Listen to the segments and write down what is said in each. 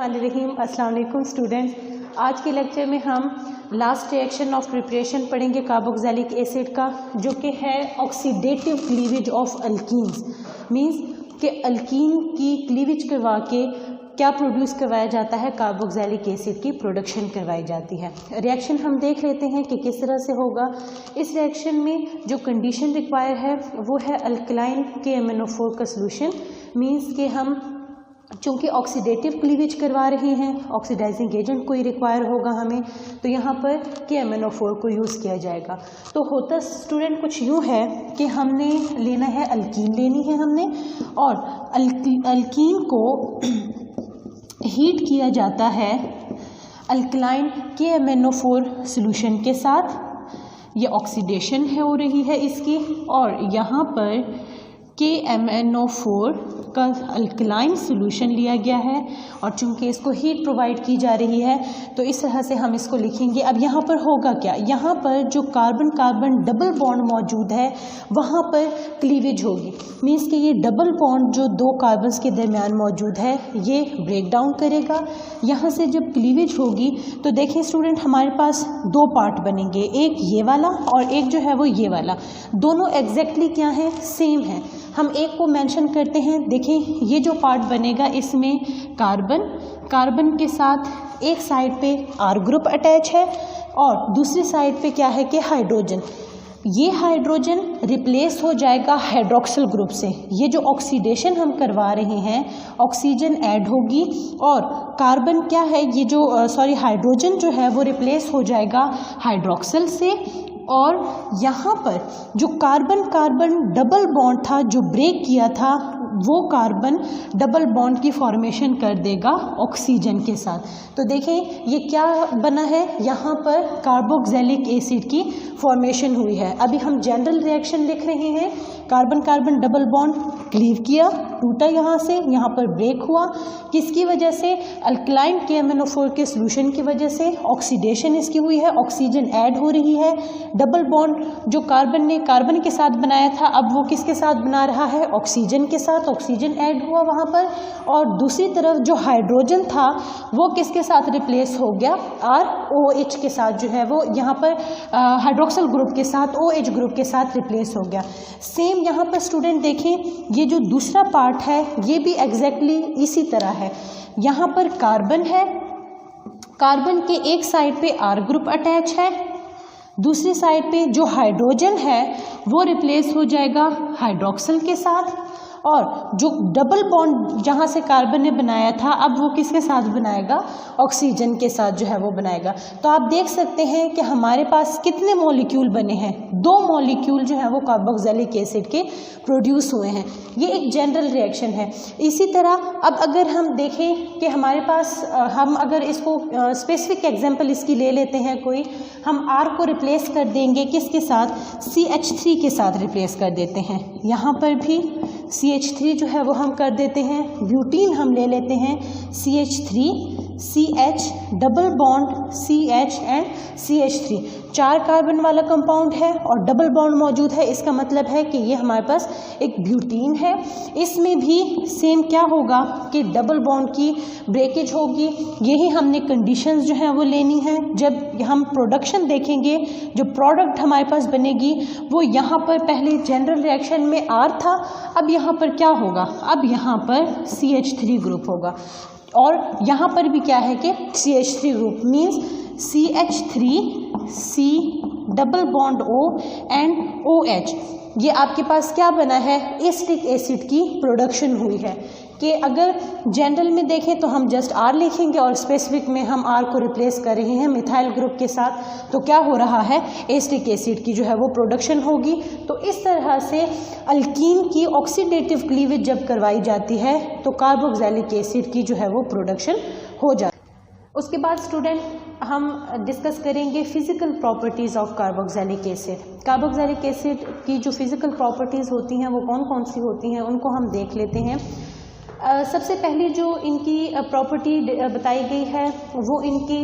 बिस्मिल्लाहिर्रहमानिर्रहीम। अस्सलाम वालेकुम स्टूडेंट्स, आज के लेक्चर में हम लास्ट रिएक्शन ऑफ प्रिपरेशन पढ़ेंगे कार्बोक्सिलिक एसिड का, जो कि है oxidative cleavage of alkenes. Means कि अल्कीन की क्लीवेज करवा के क्या प्रोड्यूस करवाया जाता है, कार्बोक्सिलिक एसिड की प्रोडक्शन करवाई जाती है। रिएक्शन हम देख लेते हैं कि किस तरह से होगा। इस रिएक्शन में जो कंडीशन रिक्वायर है वो है अल्कलाइन KMnO4 का सोल्यूशन। मींस कि हम चूँकि ऑक्सीडेटिव क्लीवेज करवा रहे हैं, ऑक्सीडाइजिंग एजेंट कोई रिक्वायर होगा हमें, तो यहाँ पर KMnO4 को यूज़ किया जाएगा। तो होता स्टूडेंट कुछ यूँ है कि हमने लेना है अल्कीन लेनी है हमने, और अल्कीन को हीट किया जाता है अल्कलाइन KMnO4 सॉल्यूशन के साथ। ये ऑक्सीडेशन है हो रही है इसकी, और यहाँ पर KMnO4 का अल्कलाइन सॉल्यूशन लिया गया है, और चूंकि इसको हीट प्रोवाइड की जा रही है तो इस तरह से हम इसको लिखेंगे। अब यहाँ पर होगा क्या, यहाँ पर जो कार्बन कार्बन डबल बॉन्ड मौजूद है वहाँ पर क्लीवेज होगी। मीन्स कि ये डबल बॉन्ड जो दो कार्बन्स के दरमियान मौजूद है ये ब्रेक डाउन करेगा। यहाँ से जब क्लीवेज होगी तो देखें स्टूडेंट, हमारे पास दो पार्ट बनेंगे, एक ये वाला और एक जो है वो ये वाला। दोनों एग्जैक्टली क्या है, सेम है। हम एक को मेंशन करते हैं। देखें ये जो पार्ट बनेगा इसमें कार्बन के साथ एक साइड पे R ग्रुप अटैच है और दूसरी साइड पे क्या है कि हाइड्रोजन। ये हाइड्रोजन रिप्लेस हो जाएगा हाइड्रोक्सिल ग्रुप से। ये जो ऑक्सीडेशन हम करवा रहे हैं, ऑक्सीजन ऐड होगी और कार्बन क्या है, ये जो हाइड्रोजन जो है वो रिप्लेस हो जाएगा हाइड्रोक्सिल से। और यहाँ पर जो कार्बन कार्बन डबल बॉन्ड था जो ब्रेक किया था, वो कार्बन डबल बॉन्ड की फॉर्मेशन कर देगा ऑक्सीजन के साथ। तो देखें ये क्या बना है, यहाँ पर कार्बोक्सिलिक एसिड की फॉर्मेशन हुई है। अभी हम जनरल रिएक्शन लिख रहे हैं। Carbon carbon double bond cleave किया, टूटा, यहाँ से यहाँ पर ब्रेक हुआ। किसकी वजह से, अल्कलाइन KMnO4 के सोल्यूशन की वजह से ऑक्सीडेशन इसकी हुई है, ऑक्सीजन ऐड हो रही है। डबल बॉन्ड जो कार्बन ने कार्बन के साथ बनाया था, अब वो किसके साथ बना रहा है, ऑक्सीजन के साथ। ऑक्सीजन ऐड हुआ वहाँ पर, और दूसरी तरफ जो हाइड्रोजन था वो किसके साथ रिप्लेस हो गया, ROH के साथ जो है वो यहाँ पर हाइड्रोक्सिल ग्रुप के साथ OH ग्रुप के साथ रिप्लेस हो गया। सेम यहाँ पर स्टूडेंट देखें, ये जो दूसरा पार्ट है ये भी एग्जैक्टली इसी तरह है। यहाँ पर कार्बन है, कार्बन के एक साइड पे R ग्रुप अटैच है, दूसरी साइड पे जो हाइड्रोजन है वो रिप्लेस हो जाएगा हाइड्रोक्सिल के साथ। और जो डबल बॉन्ड जहाँ से कार्बन ने बनाया था, अब वो किसके साथ बनाएगा, ऑक्सीजन के साथ जो है वो बनाएगा। तो आप देख सकते हैं कि हमारे पास कितने मॉलिक्यूल बने हैं, दो मॉलिक्यूल जो है वो कार्बोक्सिलिक एसिड के प्रोड्यूस हुए हैं। ये एक जनरल रिएक्शन है। इसी तरह अब अगर हम देखें कि हमारे पास हम अगर इसको स्पेसिफिक एग्जांपल इसकी ले लेते हैं कोई, हम R को रिप्लेस कर देंगे किसके साथ, CH3 के साथ रिप्लेस कर देते हैं। यहाँ पर भी CH3 जो है वो हम कर देते हैं, ब्यूटीन हम ले लेते हैं, CH3 CH double bond CH and CH3। 4 carbon वाला कंपाउंड है और डबल बॉन्ड मौजूद है। इसका मतलब है कि ये हमारे पास एक ब्यूटीन है। इसमें भी सेम क्या होगा कि डबल बॉन्ड की ब्रेकेज होगी। यही हमने कंडीशंस जो हैं वो लेनी है। जब हम प्रोडक्शन देखेंगे, जो प्रोडक्ट हमारे पास बनेगी वो यहाँ पर पहले जनरल रिएक्शन में R था, अब यहाँ पर क्या होगा, अब यहाँ पर CH3 ग्रुप होगा। और यहाँ पर भी क्या है कि CH3 group means CH3 C double bond O and OH। ये आपके पास क्या बना है, एसिटिक एसिड की प्रोडक्शन हुई है। कि अगर जनरल में देखें तो हम जस्ट R लिखेंगे और स्पेसिफिक में हम R को रिप्लेस कर रहे हैं मिथाइल ग्रुप के साथ, तो क्या हो रहा है, एसिटिक एसिड की जो है वो प्रोडक्शन होगी। तो इस तरह से अल्कीन की ऑक्सीडेटिव क्लीवेज जब करवाई जाती है तो कार्बोक्सिलिक एसिड की जो है वो प्रोडक्शन हो जाती है। उसके बाद स्टूडेंट हम डिस्कस करेंगे physical properties of carboxylic acid. Carboxylic acid की जो फिजिकल प्रॉपर्टीज़ होती हैं वो कौन कौन सी होती हैं, उनको हम देख लेते हैं। सबसे पहले जो इनकी प्रॉपर्टी बताई गई है वो इनकी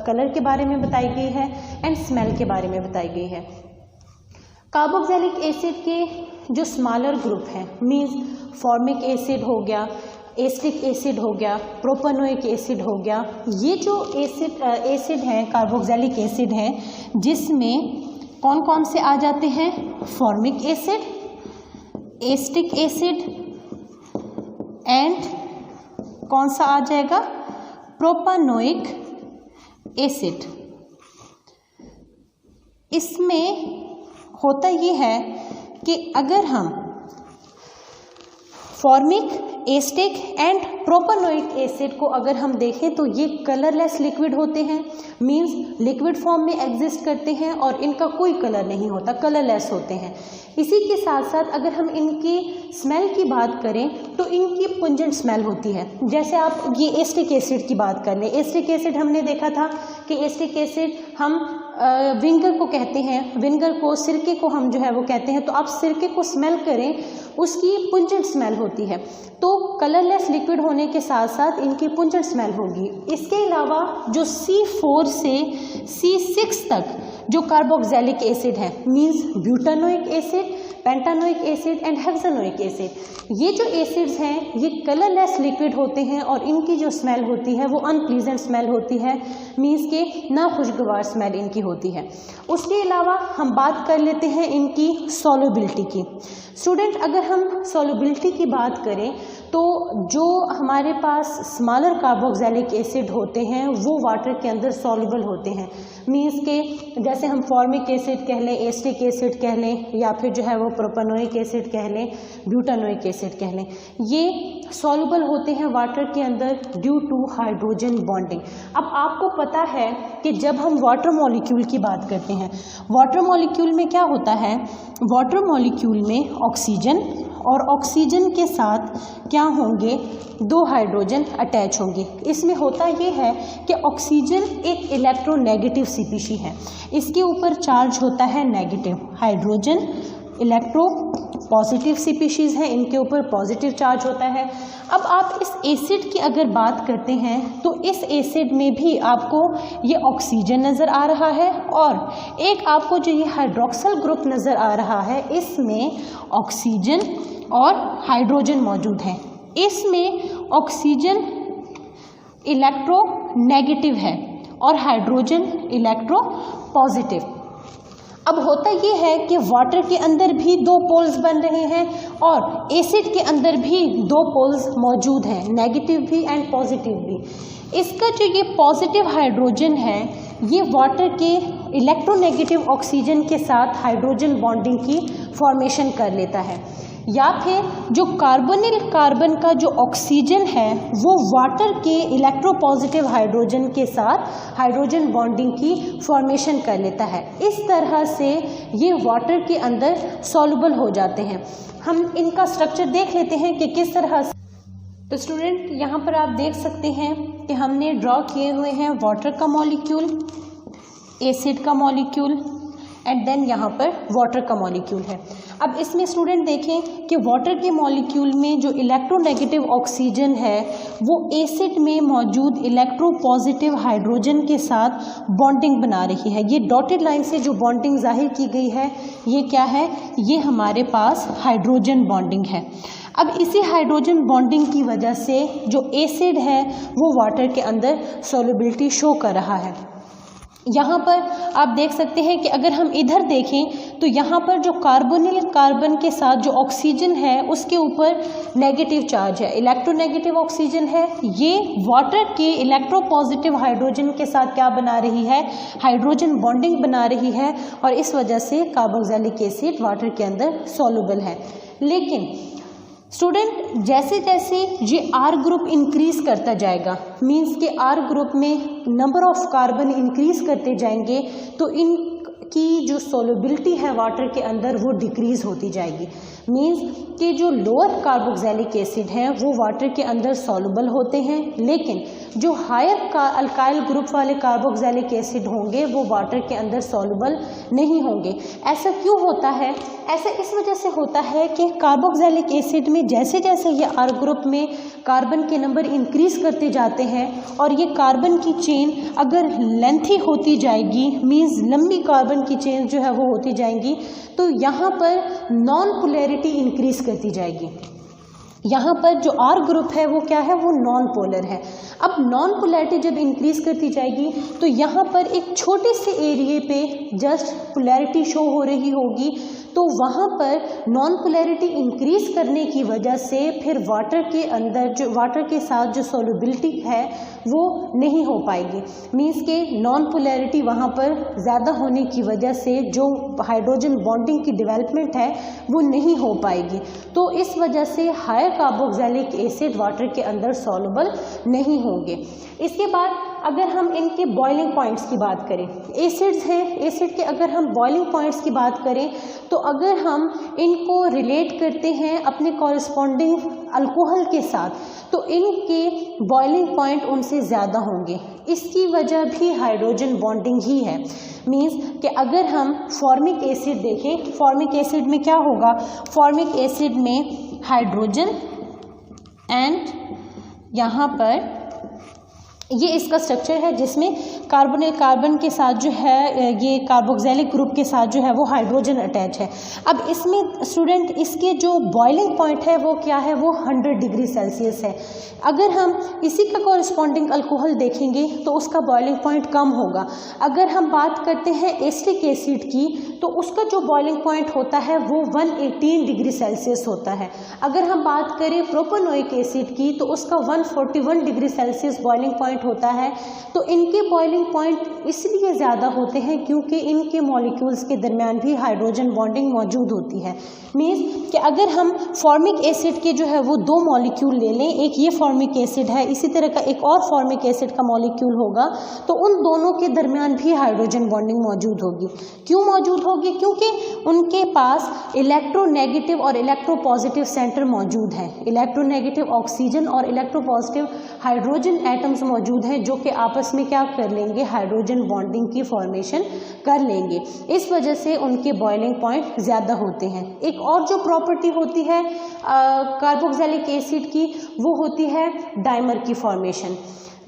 कलर के बारे में बताई गई है एंड स्मेल के बारे में बताई गई है। कार्बोक्सिलिक एसिड के जो स्मॉलर ग्रुप हैं, मीन्स फॉर्मिक एसिड हो गया, एस्टिक एसिड हो गया, प्रोपेनोइक एसिड हो गया। ये जो एसिड हैं कार्बोक्सिलिक एसिड हैं जिसमें कौन कौन से आ जाते हैं, formic acid, acetic acid and कौन सा आ जाएगा, प्रोपेनोइक एसिड। इसमें होता ये है कि अगर हम formic, asterisk and propanoic acid को अगर हम देखें तो ये कलरलेस लिक्विड होते हैं, मींस लिक्विड फॉर्म में एग्जिस्ट करते हैं और इनका कोई कलर नहीं होता, कलरलेस होते हैं। इसी के साथ साथ अगर हम इनकी स्मेल की बात करें तो इनकी पुंजेंट स्मेल होती है। जैसे आप ये एस्टिक एसिड की बात कर लें, एस्टिक एसिड हमने देखा था कि एस्टिक एसिड हम विनेगर को कहते हैं, विनेगर को, सिरके को हम जो है वो कहते हैं। तो आप सिरके को स्मेल करें, उसकी पुंजेंट स्मेल होती है। तो कलरलेस लिक्विड होने के साथ साथ इनकी पुंजेंट स्मेल होगी। इसके अलावा जो C4 से C6 तक जो कार्बोक्सिलिक एसिड है, means butanoic acid, pentanoic acid and hexanoic acid, ये जो एसिड्स हैं ये कलरलेस लिक्विड होते हैं और इनकी जो स्मेल होती है वो अनप्लीजेंट स्मेल होती है, मींस के ना खुशगवार स्मेल इनकी होती है। उसके अलावा हम बात कर लेते हैं इनकी सॉल्युबिलिटी की। स्टूडेंट, अगर हम सॉल्युबिलिटी की बात करें तो जो हमारे पास स्मॉलर कार्बोक्सिलिक एसिड होते हैं वो वाटर के अंदर सॉल्युबल होते हैं, मींस के जैसे हम फॉर्मिक एसिड कह लें, एस्टिक एसिड कह लें, या फिर जो है वो प्रोपेनोइक एसिड कह लें, ब्यूटानोइक एसिड कह लें, ये सॉल्युबल होते हैं वाटर के अंदर ड्यू टू हाइड्रोजन बॉन्डिंग। अब आपको पता है कि जब हम वाटर मॉलिक्यूल की बात करते हैं, वाटर मॉलिक्यूल में क्या होता है, वाटर मॉलिक्यूल में ऑक्सीजन और ऑक्सीजन के साथ क्या होंगे, 2 हाइड्रोजन अटैच होंगे। इसमें होता ये है कि ऑक्सीजन एक इलेक्ट्रोनेगेटिव स्पीशीज है, इसके ऊपर चार्ज होता है negative, hydrogen electro positive species है, इनके ऊपर पॉजिटिव चार्ज होता है। अब आप इस एसिड की अगर बात करते हैं तो इस एसिड में भी आपको ये ऑक्सीजन नज़र आ रहा है और एक आपको जो ये हाइड्रोक्सिल ग्रुप नज़र आ रहा है, इसमें ऑक्सीजन और हाइड्रोजन मौजूद हैं। इसमें ऑक्सीजन इलेक्ट्रो नेगेटिव है और हाइड्रोजन इलेक्ट्रो पॉजिटिव। अब होता ये है कि वाटर के अंदर भी 2 पोल्स बन रहे हैं और एसिड के अंदर भी 2 पोल्स मौजूद हैं, नेगेटिव भी एंड पॉजिटिव भी। इसका जो ये पॉजिटिव हाइड्रोजन है ये वाटर के इलेक्ट्रोनेगेटिव ऑक्सीजन के साथ हाइड्रोजन बॉन्डिंग की फॉर्मेशन कर लेता है, या फिर जो कार्बोनिल कार्बन का जो ऑक्सीजन है वो वाटर के इलेक्ट्रोपॉजिटिव हाइड्रोजन के साथ हाइड्रोजन बॉन्डिंग की फॉर्मेशन कर लेता है। इस तरह से ये वाटर के अंदर सॉल्युबल हो जाते हैं। हम इनका स्ट्रक्चर देख लेते हैं कि किस तरह से। तो स्टूडेंट, यहाँ पर आप देख सकते हैं कि हमने ड्रॉ किए हुए हैं वाटर का मॉलिक्यूल, एसिड का मॉलिक्यूल एंड देन यहाँ पर वाटर का मॉलिक्यूल है। अब इसमें स्टूडेंट देखें कि वाटर के मॉलिक्यूल में जो इलेक्ट्रोनेगेटिव ऑक्सीजन है वो एसिड में मौजूद इलेक्ट्रोपॉजिटिव हाइड्रोजन के साथ बॉन्डिंग बना रही है। ये डॉटेड लाइन से जो बॉन्डिंग जाहिर की गई है ये क्या है, ये हमारे पास हाइड्रोजन बॉन्डिंग है। अब इसी हाइड्रोजन बॉन्डिंग की वजह से जो एसिड है वो वाटर के अंदर सॉल्युबिलिटी शो कर रहा है। यहाँ पर आप देख सकते हैं कि अगर हम इधर देखें तो यहाँ पर जो कार्बोनिल कार्बन के साथ जो ऑक्सीजन है उसके ऊपर नेगेटिव चार्ज है, इलेक्ट्रोनेगेटिव ऑक्सीजन है। ये वाटर के इलेक्ट्रोपॉजिटिव हाइड्रोजन के साथ क्या बना रही है, हाइड्रोजन बॉन्डिंग बना रही है और इस वजह से कार्बोक्सिलिक एसिड वाटर के अंदर सॉल्युबल है। लेकिन स्टूडेंट, जैसे जैसे ये R ग्रुप इंक्रीज करता जाएगा, मींस के R ग्रुप में नंबर ऑफ कार्बन इंक्रीज करते जाएंगे तो इनकी जो सॉल्युबिलिटी है वाटर के अंदर वो डिक्रीज होती जाएगी। मींस कि जो लोअर कार्बोक्सिलिक एसिड हैं वो वाटर के अंदर सॉल्युबल होते हैं, लेकिन जो हायर अल्काइल ग्रुप वाले कार्बोक्सिलिक एसिड होंगे वो वाटर के अंदर सॉल्युबल नहीं होंगे। ऐसा क्यों होता है? ऐसा इस वजह से होता है कि कार्बोक्सिलिक एसिड में जैसे जैसे ये R ग्रुप में कार्बन के नंबर इंक्रीज करते जाते हैं और ये कार्बन की चेन अगर लेंथी होती जाएगी, मींस लंबी कार्बन की चेन जो है वो होती जाएंगी, तो यहाँ पर नॉन पोलैरिटी इंक्रीज करती जाएगी। यहाँ पर जो R ग्रुप है वो क्या है, वो नॉन पोलर है। अब नॉन पोलैरिटी जब इंक्रीज करती जाएगी तो यहाँ पर एक छोटे से एरिया पे जस्ट पोलैरिटी शो हो रही होगी, तो वहाँ पर नॉन पोलैरिटी इंक्रीज करने की वजह से फिर वाटर के अंदर जो वाटर के साथ जो सोल्युबिलिटी है वो नहीं हो पाएगी। मीन्स के नॉन पोलैरिटी वहाँ पर ज़्यादा होने की वजह से जो हाइड्रोजन बॉन्डिंग की डेवलपमेंट है वो नहीं हो पाएगी, तो इस वजह से हायर कार्बोक्सिलिक एसिड वाटर के अंदर सॉल्युबल नहीं होंगे। इसके बाद अगर हम इनके बॉइलिंग पॉइंट्स की बात करें, एसिड्स हैं, एसिड के अगर हम बॉइलिंग पॉइंट्स की बात करें तो अगर हम इनको रिलेट करते हैं अपने कॉरस्पॉन्डिंग अल्कोहल के साथ तो इनके बॉइलिंग पॉइंट उनसे ज़्यादा होंगे। इसकी वजह भी हाइड्रोजन बॉन्डिंग ही है। मीन्स कि अगर हम फॉर्मिक एसिड देखें, फॉर्मिक एसिड में क्या होगा, फॉर्मिक एसिड में हाइड्रोजन एंड यहाँ पर ये इसका स्ट्रक्चर है जिसमें कार्बन के साथ जो है ये कार्बोक्सिलिक ग्रुप के साथ जो है वो हाइड्रोजन अटैच है। अब इसमें स्टूडेंट इसके जो बॉइलिंग पॉइंट है वो क्या है, वो 100 डिग्री सेल्सियस है। अगर हम इसी का कॉरस्पॉन्डिंग अल्कोहल देखेंगे तो उसका बॉइलिंग पॉइंट कम होगा। अगर हम बात करते हैं एसिटिक एसिड की तो उसका जो बॉइलिंग पॉइंट होता है वो 118 डिग्री सेल्सियस होता है। अगर हम बात करें प्रोपेनोइक एसिड की तो उसका 141 डिग्री सेल्सियस बॉइलिंग पॉइंट होता है। तो इनके बॉइलिंग पॉइंट इसलिए ज़्यादा होते हैं क्योंकि इनके मॉलिक्यूल्स के दरमियान भी हाइड्रोजन बॉन्डिंग मौजूद होती है। मीन्स कि अगर हम फॉर्मिक एसिड के जो है वो दो मॉलिक्यूल ले लें, एक ये फॉर्मिक एसिड है, इसी तरह का एक और फॉर्मिक एसिड का मॉलिक्यूल होगा, तो उन दोनों के दरमियान भी हाइड्रोजन बॉन्डिंग मौजूद होगी। क्यों मौजूद होगी? क्योंकि उनके पास इलेक्ट्रोनेगेटिव और इलेक्ट्रोपॉजिटिव सेंटर मौजूद है। इलेक्ट्रोनेगेटिव ऑक्सीजन और इलेक्ट्रोपॉजिटिव हाइड्रोजन एटम्स मौजूद हैं जो कि आपस में क्या कर लेंगे, हाइड्रोजन बॉन्डिंग की फॉर्मेशन कर लेंगे। इस वजह से उनके बॉइलिंग पॉइंट ज़्यादा होते हैं। एक और जो प्रॉपर्टी होती है कार्बोक्सिलिक एसिड की वो होती है डाइमर की फॉर्मेशन।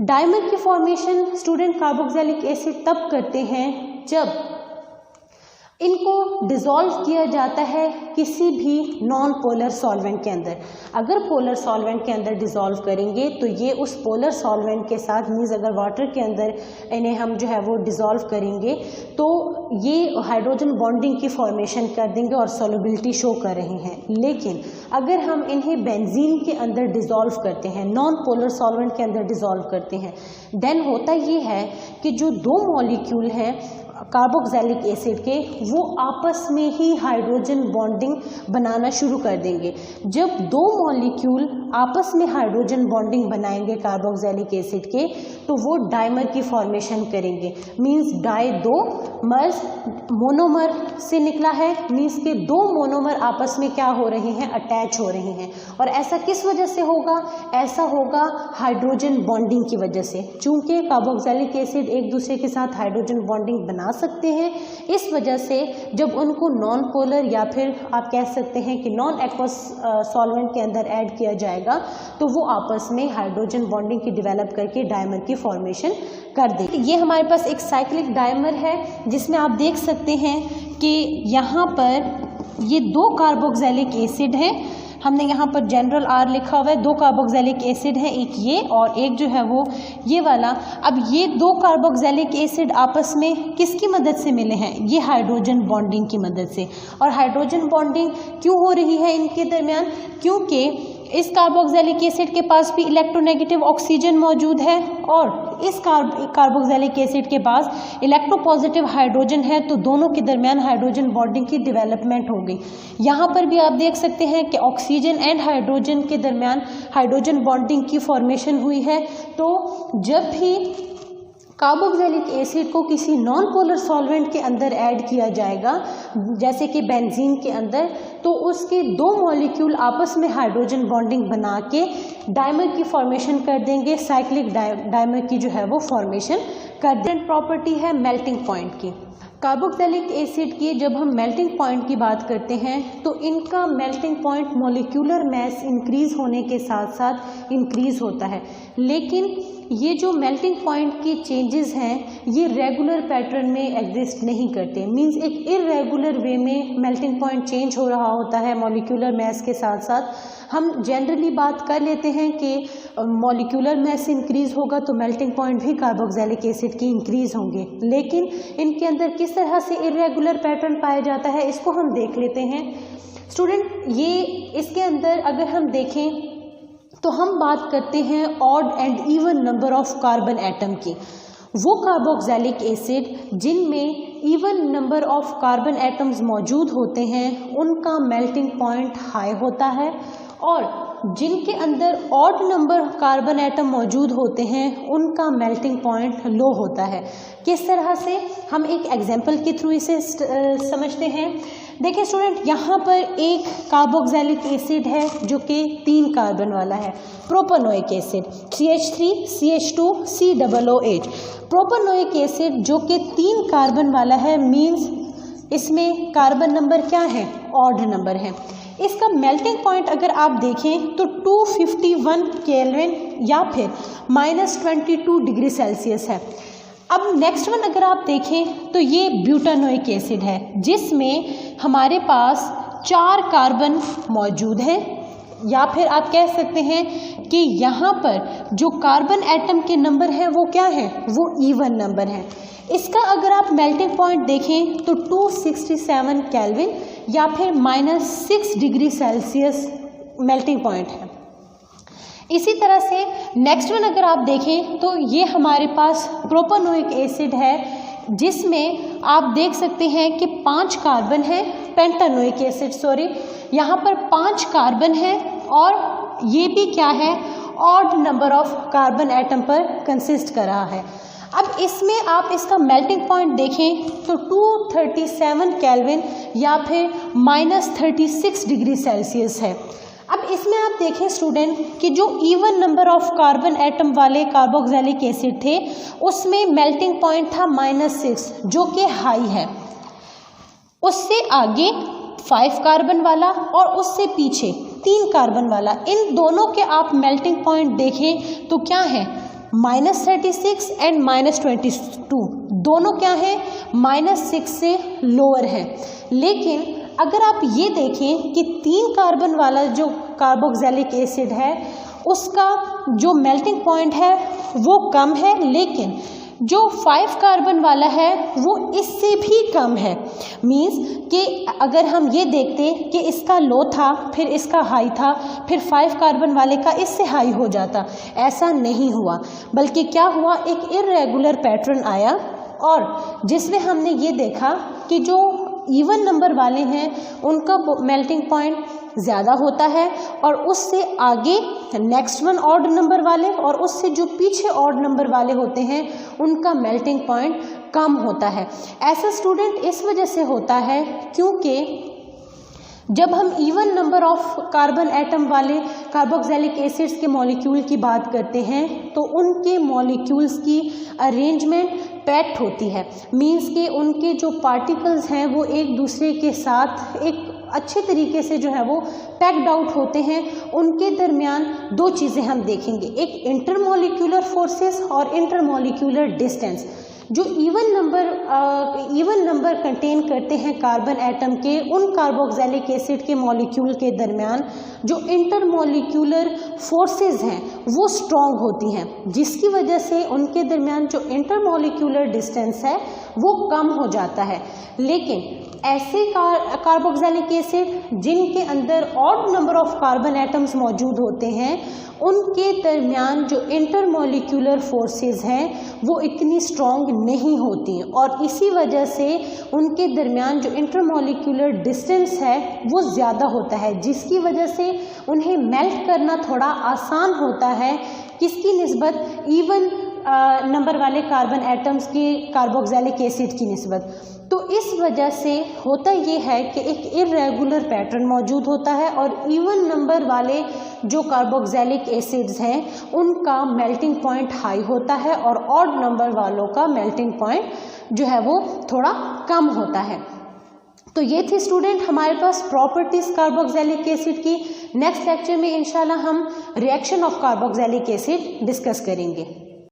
डाइमर की फॉर्मेशन स्टूडेंट कार्बोक्सिलिक एसिड तब करते हैं जब इनको डिज़ोल्व किया जाता है किसी भी नॉन पोलर सॉल्वेंट के अंदर। अगर पोलर सॉल्वेंट के अंदर डिज़ोल्व करेंगे तो ये उस पोलर सॉल्वेंट के साथ, मीन्स अगर वाटर के अंदर इन्हें हम जो है वो डिज़ोल्व करेंगे तो ये हाइड्रोजन बॉन्डिंग की फॉर्मेशन कर देंगे और सॉल्युबिलिटी शो कर रहे हैं। लेकिन अगर हम इन्हें बेंजीन के अंदर डिज़ोल्व करते हैं, नॉन पोलर सॉल्वेंट के अंदर डिज़ोल्व करते हैं, देन होता ये है कि जो दो मॉलिक्यूल हैं कार्बोक्सिलिक एसिड के वो आपस में ही हाइड्रोजन बॉन्डिंग बनाना शुरू कर देंगे। जब दो मॉलिक्यूल आपस में हाइड्रोजन बॉन्डिंग बनाएंगे कार्बोक्सिलिक एसिड के तो वो डाइमर की फॉर्मेशन करेंगे। मींस डाई दो, मर्स मोनोमर से निकला है, मींस के दो मोनोमर आपस में क्या हो रहे हैं, अटैच हो रहे हैं। और ऐसा किस वजह से होगा? ऐसा होगा हाइड्रोजन बॉन्डिंग की वजह से। चूंकि कार्बोक्सिलिक एसिड एक दूसरे के साथ हाइड्रोजन बॉन्डिंग बना सकते हैं, इस वजह से जब उनको नॉन पोलर या फिर आप कह सकते हैं कि नॉन एक्वस सॉल्वेंट के अंदर ऐड किया जाएगा तो वो आपस में हाइड्रोजन बॉन्डिंग की डेवलप करके डाइमर की फॉर्मेशन कर दे। ये हमारे पास एक साइक्लिक डाइमर है जिसमें आप देख सकते हैं कि यहाँ पर ये दो कार्बोक्सिलिक एसिड है, हमने यहाँ पर जनरल R लिखा हुआ है, दो कार्बोक्सिलिक एसिड है, एक ये और एक जो है वो ये वाला। अब ये दो कार्बोक्सिलिक एसिड आपस में किसकी मदद से मिले हैं? ये हाइड्रोजन बॉन्डिंग की मदद से। और हाइड्रोजन बॉन्डिंग क्यों हो रही है इनके दरमियान? क्योंकि इस कार्बोक्सिलिक एसिड के पास भी इलेक्ट्रोनेगेटिव ऑक्सीजन मौजूद है और इस कार्बोक्सिलिक एसिड के पास इलेक्ट्रोपॉजिटिव हाइड्रोजन है, तो दोनों के दरमियान हाइड्रोजन बॉन्डिंग की डेवलपमेंट हो गई। यहाँ पर भी आप देख सकते हैं कि ऑक्सीजन एंड हाइड्रोजन के दरमियान हाइड्रोजन बॉन्डिंग की फॉर्मेशन हुई है। तो जब भी कार्बोक्सिलिक एसिड को किसी नॉन पोलर सॉल्वेंट के अंदर ऐड किया जाएगा, जैसे कि बेंजीन के अंदर, तो उसके दो मॉलिक्यूल आपस में हाइड्रोजन बॉन्डिंग बना के डाइमर की फॉर्मेशन कर देंगे, साइक्लिक डाइमर की जो है वो फॉर्मेशन कर देंगे। प्रॉपर्टी है मेल्टिंग पॉइंट की। कार्बोक्सिलिक एसिड की जब हम मेल्टिंग पॉइंट की बात करते हैं तो इनका melting point molecular mass increase होने के साथ साथ इंक्रीज होता है, लेकिन ये जो मेल्टिंग पॉइंट की चेंजेस हैं ये रेगुलर पैटर्न में एग्जिस्ट नहीं करते। मींस एक इरेगुलर वे में मेल्टिंग पॉइंट चेंज हो रहा होता है मॉलिक्यूलर मास के साथ साथ। हम जनरली बात कर लेते हैं कि मॉलिक्यूलर मास इंक्रीज होगा तो मेल्टिंग पॉइंट भी कार्बोक्सिलिक एसिड के इंक्रीज होंगे, लेकिन इनके अंदर किस तरह से इरेगुलर पैटर्न पाया जाता है इसको हम देख लेते हैं। स्टूडेंट, ये इसके अंदर अगर हम देखें तो हम बात करते हैं odd and even number of carbon atom की। वो कार्बोक्सिलिक एसिड जिनमें even number of carbon atoms मौजूद होते हैं उनका मेल्टिंग पॉइंट हाई होता है, और जिनके अंदर ऑड नंबर कार्बन एटम मौजूद होते हैं उनका मेल्टिंग पॉइंट लो होता है। किस तरह से, हम एक एग्जांपल के थ्रू इसे समझते हैं। देखिए स्टूडेंट, यहाँ पर एक कार्बोक्सिलिक एसिड है जो कि 3 कार्बन वाला है, propanoic acid CH3 CH2 COOH। Propanoic acid जो कि 3 कार्बन वाला है, मीन्स इसमें कार्बन नंबर क्या है, ऑड नंबर है। इसका मेल्टिंग पॉइंट अगर आप देखें तो 251 केल्विन या फिर -22 डिग्री सेल्सियस है। अब नेक्स्ट वन अगर आप देखें तो ये ब्यूटानोइक एसिड है जिसमें हमारे पास 4 कार्बन मौजूद हैं, या फिर आप कह सकते हैं कि यहाँ पर जो कार्बन एटम के नंबर हैं वो क्या है, वो इवन नंबर हैं। इसका अगर आप मेल्टिंग पॉइंट देखें तो 267 केल्विन या फिर -6 डिग्री सेल्सियस मेल्टिंग पॉइंट है। इसी तरह से नेक्स्ट वन अगर आप देखें तो ये हमारे पास प्रोपेनोइक एसिड है जिसमें आप देख सकते हैं कि 5 कार्बन है, पेंटानोइक एसिड सॉरी, यहाँ पर 5 कार्बन है और ये भी क्या है, odd number of carbon atom पर कंसिस्ट कर रहा है। अब इसमें आप इसका मेल्टिंग पॉइंट देखें तो 237 केल्विन या फिर -36 डिग्री सेल्सियस है। अब इसमें आप देखें स्टूडेंट कि जो even number of carbon atom वाले कार्बोक्सिलिक एसिड थे उसमें मेल्टिंग पॉइंट था -6 जो कि हाई है। उससे आगे 5 कार्बन वाला और उससे पीछे 3 कार्बन वाला, इन दोनों के आप मेल्टिंग पॉइंट देखें तो क्या है, -36 एंड -22, दोनों क्या है, -6 से लोअर है। लेकिन अगर आप ये देखें कि 3 कार्बन वाला जो कार्बोक्सिलिक एसिड है उसका जो मेल्टिंग पॉइंट है वो कम है, लेकिन जो 5 कार्बन वाला है वो इससे भी कम है। मीन्स कि अगर हम ये देखते कि इसका लो था फिर इसका हाई था, फिर 5 कार्बन वाले का इससे हाई हो जाता, ऐसा नहीं हुआ, बल्कि क्या हुआ, एक इर्रेगुलर पैटर्न आया और जिसमें हमने ये देखा कि जो इवन नंबर वाले हैं उनका मेल्टिंग पॉइंट ज़्यादा होता है और उससे आगे नेक्स्ट वन ऑड नंबर वाले और उससे जो पीछे ऑड नंबर वाले होते हैं उनका मेल्टिंग पॉइंट कम होता है। ऐसा स्टूडेंट इस वजह से होता है क्योंकि जब हम even number of carbon atom वाले कार्बोक्सिलिक एसिड्स के मॉलिक्यूल की बात करते हैं तो उनके मॉलिक्यूल्स की अरेंजमेंट पैक्ड होती है। मीन्स कि उनके जो पार्टिकल्स हैं वो एक दूसरे के साथ एक अच्छे तरीके से जो है वो पैक्ड आउट होते हैं। उनके दरमियान 2 चीज़ें हम देखेंगे, एक इंटरमॉलिक्यूलर फोर्सेस और इंटरमॉलिक्यूलर डिस्टेंस। जो इवन नंबर कंटेन करते हैं कार्बन एटम के, उन कार्बोक्सिलिक एसिड के मॉलिक्यूल के दरमियान जो इंटरमॉलिक्यूलर फोर्सेस हैं वो स्ट्रॉन्ग होती हैं, जिसकी वजह से उनके दरमियान जो इंटरमॉलिक्यूलर डिस्टेंस है वो कम हो जाता है। लेकिन ऐसे कार्बोक्सिलिक एसिड जिनके अंदर odd number of carbon atoms मौजूद होते हैं उनके दरमियान जो इंटरमॉलिक्यूलर फोर्सेस हैं वो इतनी स्ट्रॉन्ग नहीं होती और इसी वजह से उनके दरमियान जो इंटरमॉलिक्यूलर डिस्टेंस है वो ज़्यादा होता है, जिसकी वजह से उन्हें मेल्ट करना थोड़ा आसान होता है। किसकी निस्बत, इवन नंबर वाले कार्बन एटम्स की कार्बोक्सिलिक एसिड की निस्बत। तो इस वजह से होता ये है कि एक इर्रेगुलर पैटर्न मौजूद होता है और इवन नंबर वाले जो कार्बोक्सिलिक एसिड्स हैं उनका मेल्टिंग पॉइंट हाई होता है और ऑड नंबर वालों का मेल्टिंग पॉइंट जो है वो थोड़ा कम होता है। तो ये थी स्टूडेंट हमारे पास प्रॉपर्टीज कार्बोक्सिलिक एसिड की। नेक्स्ट लेक्चर में इंशाल्लाह हम reaction of carboxylic acid discuss करेंगे।